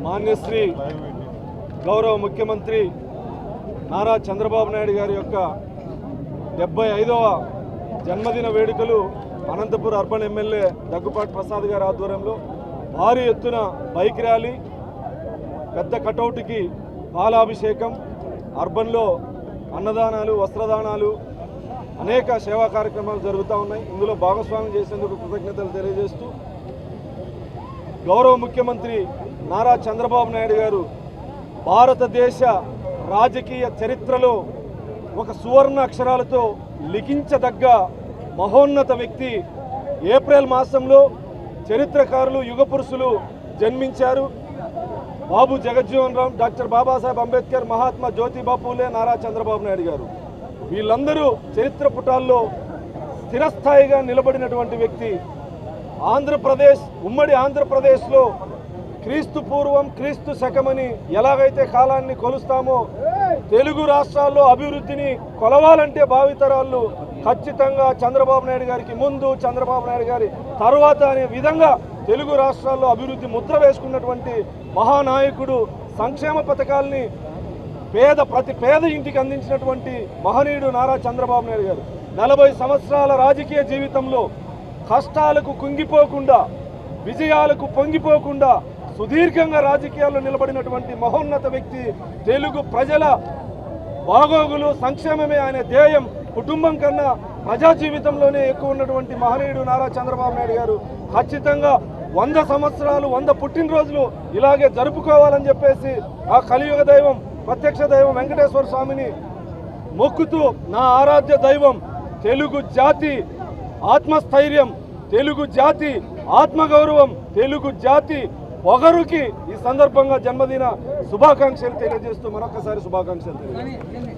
మాన్యశ్రీ గౌరవ ముఖ్యమంత్రి నారా చంద్రబాబు నాయుడు గారి యొక్క 75వ జన్మదిన వేడుకలు అనంతపురం అర్బన్ ఎమ్మెల్యే దగ్గుపాటి ప్రసాద్ గారి ఆధ్వర్యంలో భారీ ఎత్తున బైక్ ర్యాలీ, పెద్ద కటౌట్కి పాలాభిషేకం, అర్బన్లో అన్నదానాలు, వస్త్రదానాలు, అనేక సేవా కార్యక్రమాలు జరుగుతూ ఉన్నాయి. ఇందులో భాగస్వామ్యం చేసేందుకు కృతజ్ఞతలు తెలియజేస్తూ గౌరవ ముఖ్యమంత్రి నారా చంద్రబాబు నాయుడు గారు భారతదేశ రాజకీయ చరిత్రలో ఒక సువర్ణ అక్షరాలతో లిఖించదగ్గ మహోన్నత వ్యక్తి. ఏప్రిల్ మాసంలో చరిత్రకారులు, యుగ పురుషులు జన్మించారు. బాబు జగజ్జీవన్ రామ్, డాక్టర్ బాబాసాహెబ్ అంబేద్కర్, మహాత్మా జ్యోతిబా పూలే, నారా చంద్రబాబు నాయుడు గారు. వీళ్ళందరూ చరిత్ర పుటాల్లో స్థిరస్థాయిగా నిలబడినటువంటి వ్యక్తి. ఆంధ్రప్రదేశ్, ఉమ్మడి ఆంధ్రప్రదేశ్లో క్రీస్తు పూర్వం, క్రీస్తు శకమని ఎలాగైతే కాలాన్ని కొలుస్తామో తెలుగు రాష్ట్రాల్లో అభివృద్ధిని కొలవాలంటే భావితరాలు ఖచ్చితంగా చంద్రబాబు నాయుడు గారికి ముందు, చంద్రబాబు నాయుడు గారి తర్వాత అనే విధంగా తెలుగు రాష్ట్రాల్లో అభివృద్ధి ముద్ర వేసుకున్నటువంటి మహానాయకుడు. సంక్షేమ పథకాల్ని ప్రతి పేద ఇంటికి అందించినటువంటి మహనీయుడు నారా చంద్రబాబు నాయుడు గారు. 40 సంవత్సరాల రాజకీయ జీవితంలో కష్టాలకు కుంగిపోకుండా, విజయాలకు పొంగిపోకుండా సుదీర్ఘంగా రాజకీయాల్లో నిలబడినటువంటి మహోన్నత వ్యక్తి. తెలుగు ప్రజల బాగోగులు, సంక్షేమమే ఆయన ధ్యేయం. కుటుంబం కన్నా ప్రజా జీవితంలోనే ఎక్కువ ఉన్నటువంటి మహనీయుడు నారా చంద్రబాబు నాయుడు గారు. ఖచ్చితంగా 100 సంవత్సరాలు, 100 పుట్టినరోజులు ఇలాగే జరుపుకోవాలని చెప్పేసి ఆ కలియుగ దైవం, ప్రత్యక్ష దైవం వెంకటేశ్వర స్వామిని మొక్కుతూ, నా ఆరాధ్య దైవం తెలుగు జాతి ఆత్మస్థైర్యం, తెలుగు జాతి ఆత్మగౌరవం, తెలుగు జాతి పొగరుకి ఈ సందర్భంగా జన్మదిన శుభాకాంక్షలు తెలియజేస్తూ మరొకసారి శుభాకాంక్షలు తెలియజేస్తాను.